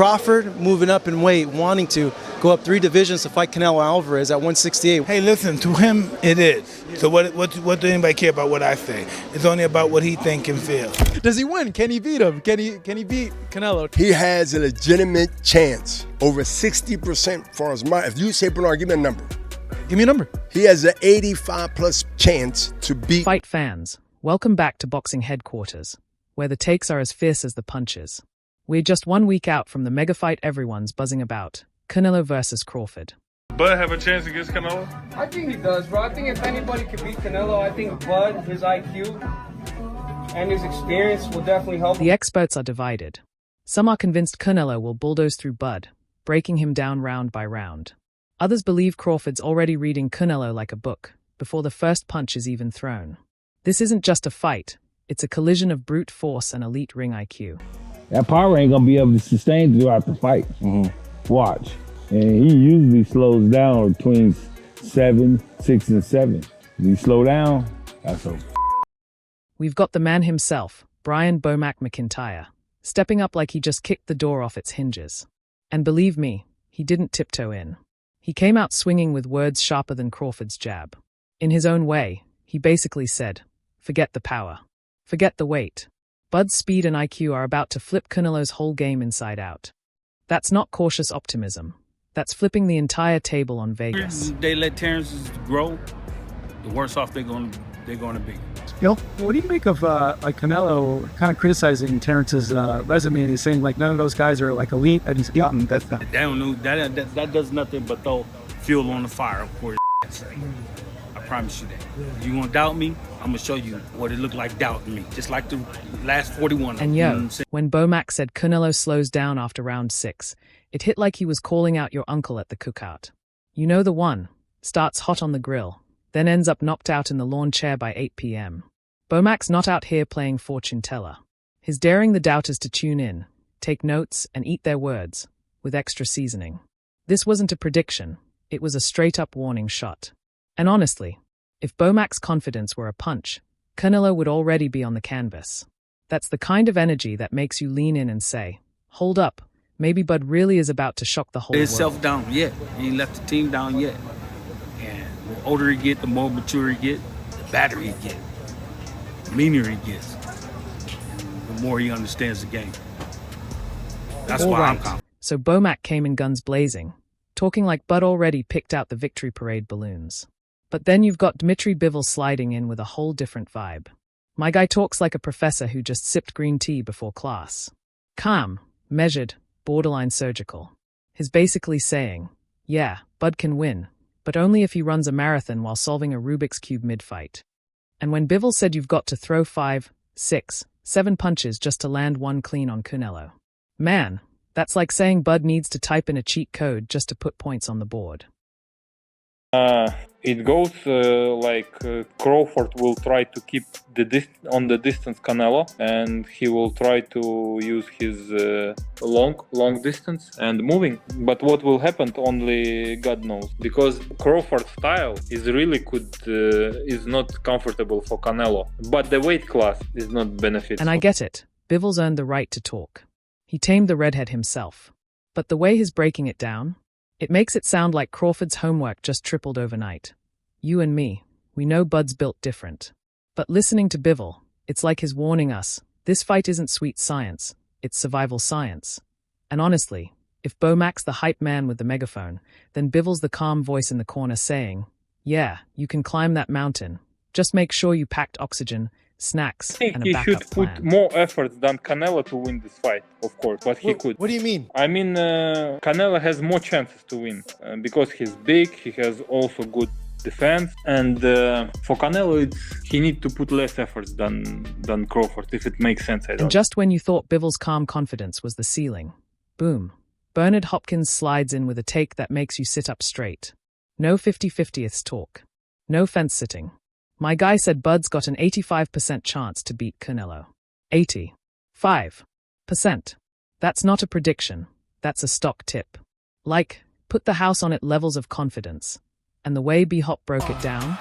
Crawford moving up in weight, wanting to go up 3 divisions to fight Canelo Alvarez at 168. Hey, listen, to him, it is. So what do anybody care about what I say? It's only about what he think and feel. Does he win? Can he beat him? Can he beat Canelo? He has a legitimate chance, over 60% for his mind. If you say, Bernard, give me a number. Give me a number. He has an 85+ chance to beat. Fight fans, welcome back to Boxing Headquarters, where the takes are as fierce as the punches. We're just 1 week out from the mega fight everyone's buzzing about, Canelo versus Crawford. Bud have a chance against Canelo? I think he does, bro. I think if anybody could beat Canelo, I think Bud, his IQ, and his experience will definitely help. The experts are divided. Some are convinced Canelo will bulldoze through Bud, breaking him down round by round. Others believe Crawford's already reading Canelo like a book, before the first punch is even thrown. This isn't just a fight, it's a collision of brute force and elite ring IQ. That power ain't gonna be able to sustain throughout the fight. Watch. And he usually slows down between 6 and 7. If he slow down, that's over. We've got the man himself, Brian Bomac McIntyre, stepping up like he just kicked the door off its hinges. And believe me, he didn't tiptoe in. He came out swinging with words sharper than Crawford's jab. In his own way, he basically said, forget the power. Forget the weight. Bud's speed and IQ are about to flip Canelo's whole game inside out. That's not cautious optimism. That's flipping the entire table on Vegas. They let Terence grow, the worse off they're going to be. Yo, what do you make of Canelo kind of criticizing Terence's resume and he's saying like none of those guys are like elite and he's gotten that stuff? They don't know that does nothing but throw fuel on the fire, of course. I promise you that. You want to doubt me? I'm gonna show you what it looked like doubting me, just like the last 41. And yo, when Bomac said Canelo slows down after round 6, it hit like he was calling out your uncle at the cookout. You know the one, starts hot on the grill, then ends up knocked out in the lawn chair by 8 p.m. Bomac's not out here playing fortune teller. He's daring the doubters to tune in, take notes, and eat their words, with extra seasoning. This wasn't a prediction, it was a straight-up warning shot. And honestly, if Bomac's confidence were a punch, Canelo would already be on the canvas. That's the kind of energy that makes you lean in and say, hold up, maybe Bud really is about to shock the whole world. Himself down yet. He ain't left the team down yet. And the older he get, the more mature he get, the badder he get, the meaner he gets, the more he understands the game. That's why I'm confident. So Bomac came in guns blazing, talking like Bud already picked out the victory parade balloons. But then you've got Dmitry Bivol sliding in with a whole different vibe. My guy talks like a professor who just sipped green tea before class. Calm, measured, borderline surgical. He's basically saying, yeah, Bud can win, but only if he runs a marathon while solving a Rubik's Cube mid-fight. And when Bivol said you've got to throw 5, 6, 7 punches just to land one clean on Canelo. Man, that's like saying Bud needs to type in a cheat code just to put points on the board. It goes Crawford will try to keep on the distance Canelo, and he will try to use his long distance and moving. But what will happen, only God knows, because Crawford's style is really is not comfortable for Canelo. But the weight class is not beneficial. And I get it. Bivol's earned the right to talk. He tamed the redhead himself. But the way he's breaking it down, it makes it sound like Crawford's homework just tripled overnight. You and me, we know Bud's built different. But listening to Bivol, it's like he's warning us, this fight isn't sweet science, it's survival science. And honestly, if Bomac's the hype man with the megaphone, then Bivol's the calm voice in the corner saying, yeah, you can climb that mountain. Just make sure you packed oxygen, snacks, and a backup plan. He should put more efforts than Canelo to win this fight, of course, but he could. What do you mean? I mean, Canelo has more chances to win because he's big, he has also good defense, and for Canelo, he needs to put less efforts than Crawford, if it makes sense. And just when you thought Bivol's calm confidence was the ceiling, boom, Bernard Hopkins slides in with a take that makes you sit up straight. No 50-50ths talk. No fence sitting. My guy said Bud's got an 85% chance to beat Canelo. 85%. That's not a prediction. That's a stock tip. Like, put the house on it levels of confidence. And the way B-Hop broke it down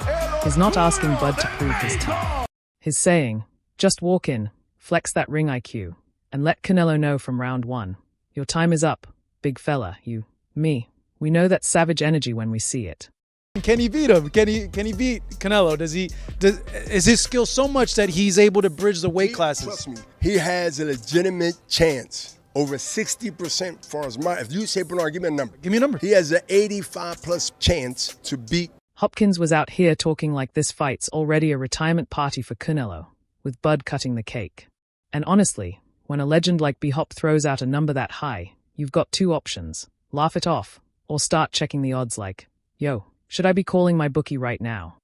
is not asking Bud to prove his tough. He's saying, just walk in, flex that ring IQ, and let Canelo know from round 1, Your time is up, big fella, you, me. We know that savage energy when we see it. Can he beat him? Can he beat Canelo? Is his skill so much that he's able to bridge the weight classes? Trust me, he has a legitimate chance. Over 60% far as if you say Bernard, give me a number. Give me a number. He has an 85+ chance to beat. Hopkins was out here talking like this fight's already a retirement party for Canelo, with Bud cutting the cake. And honestly, when a legend like B-Hop throws out a number that high, you've got two options. Laugh it off, or start checking the odds like, yo, should I be calling my bookie right now?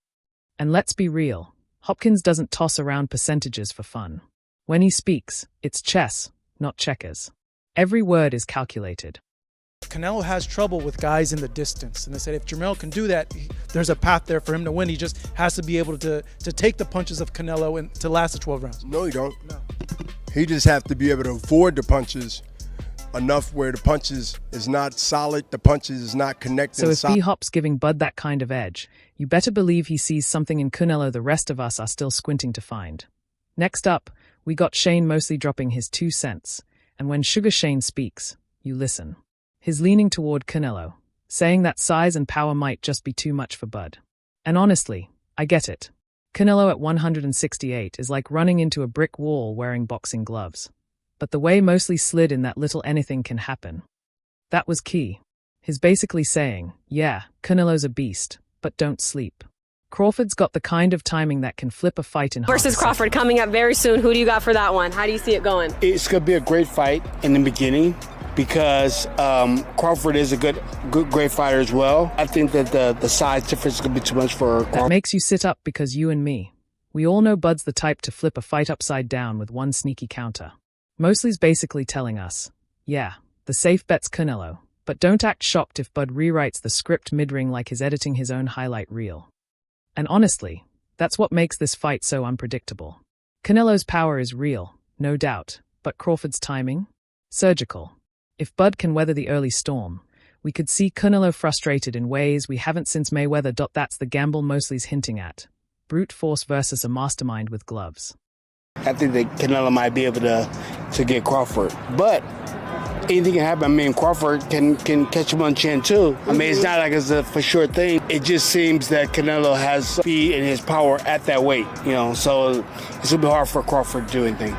And let's be real, Hopkins doesn't toss around percentages for fun. When he speaks, it's chess, not checkers. Every word is calculated. Canelo has trouble with guys in the distance, and they said if Jermell can do that, there's a path there for him to win. He just has to be able to take the punches of Canelo and to last the 12 rounds. No, he don't. No. He just have to be able to avoid the punches enough where the punches is not solid, the punches is not connected. So if B-Hop's giving Bud that kind of edge, you better believe he sees something in Canelo the rest of us are still squinting to find. Next up, we got Shane mostly dropping his 2 cents, and when Sugar Shane speaks, you listen. He's leaning toward Canelo, saying that size and power might just be too much for Bud. And honestly, I get it. Canelo at 168 is like running into a brick wall wearing boxing gloves. But the way mostly slid in that little anything can happen. That was key. He's basically saying, yeah, Canelo's a beast, but don't sleep. Crawford's got the kind of timing that can flip a fight in half a versus Crawford coming up very soon. Who do you got for that one? How do you see it going? It's going to be a great fight in the beginning because Crawford is a great fighter as well. I think that the size difference is going to be too much for Crawford. That makes you sit up because you and me, we all know Bud's the type to flip a fight upside down with one sneaky counter. Mosley's basically telling us, yeah, the safe bet's Canelo, but don't act shocked if Bud rewrites the script mid-ring like he's editing his own highlight reel. And honestly, that's what makes this fight so unpredictable. Canelo's power is real, no doubt, but Crawford's timing? Surgical. If Bud can weather the early storm, we could see Canelo frustrated in ways we haven't since Mayweather. That's the gamble Mosley's hinting at. Brute force versus a mastermind with gloves. I think that Canelo might be able to get Crawford. But anything can happen. I mean, Crawford can catch him on chin, too. I mean, it's not like it's a for sure thing. It just seems that Canelo has speed and his power at that weight, so it's going to be hard for Crawford to do anything.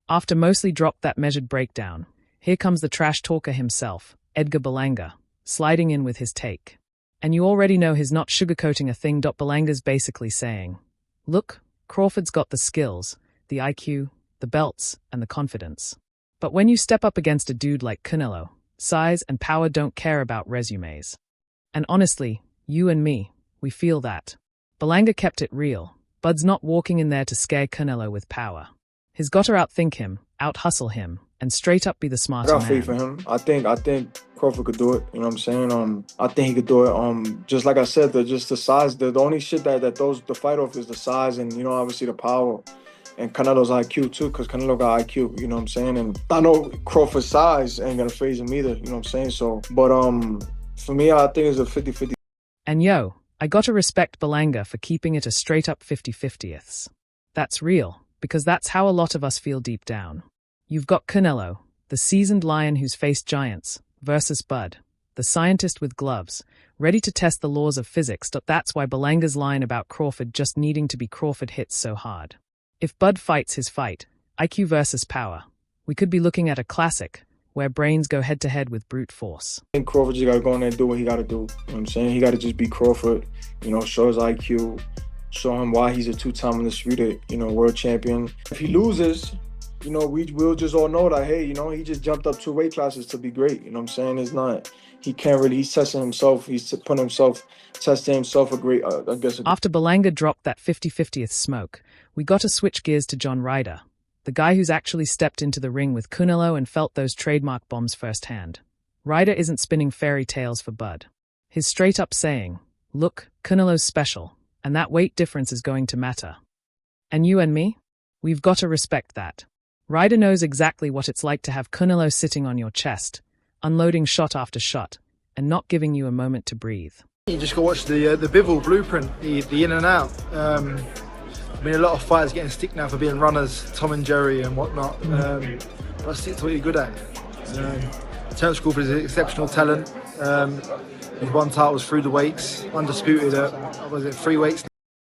After Mosley dropped that measured breakdown, here comes the trash talker himself, Edgar Berlanga, sliding in with his take. And you already know he's not sugarcoating a thing. Berlanga's basically saying, look, Crawford's got the skills, the IQ, the belts, and the confidence. But when you step up against a dude like Canelo, size and power don't care about resumes. And honestly, you and me, we feel that. Berlanga kept it real. Bud's not walking in there to scare Canelo with power. He's got to outthink him, out-hustle him, and straight up be the smarter man. I got faith in him. I think Crawford could do it. You know what I'm saying? I think he could do it. Just like I said, just the size. The only shit that throws the fight off is the size and, obviously the power. And Canelo's IQ too, because Canelo got IQ, you know what I'm saying? And I know Crawford's size ain't gonna phase him either, you know what I'm saying? So, but for me, I think it's a 50-50. And yo, I gotta respect Berlanga for keeping it a straight up 50-50ths. That's real, because that's how a lot of us feel deep down. You've got Canelo, the seasoned lion who's faced giants, versus Bud, the scientist with gloves, ready to test the laws of physics. That's why Berlanga's line about Crawford just needing to be Crawford hits so hard. If Bud fights his fight, IQ versus power, we could be looking at a classic where brains go head-to-head with brute force. I think Crawford just got to go in there and do what he got to do. You know what I'm saying? He got to just be Crawford, show his IQ, show him why he's a two-time undisputed, world champion. If he loses, we'll just all know that, hey, he just jumped up 2 weight classes to be great. You know what I'm saying? It's not, he's testing himself. He's testing himself a great, I guess. After Berlanga dropped that 50-50th smoke, we got to switch gears to John Ryder, the guy who's actually stepped into the ring with Canelo and felt those trademark bombs firsthand. Ryder isn't spinning fairy tales for Bud. He's straight up saying, look, Canelo's special, and that weight difference is going to matter. And you and me? We've got to respect that. Ryder knows exactly what it's like to have Canelo sitting on your chest, unloading shot after shot, and not giving you a moment to breathe. You just go watch the Bivol blueprint, the in and out. I mean, a lot of fighters getting stick now for being runners, Tom and Jerry and whatnot. But stick to what you're good at. Terence Crawford is an exceptional talent. He's won titles through the weights, undisputed at, was it 3 weights?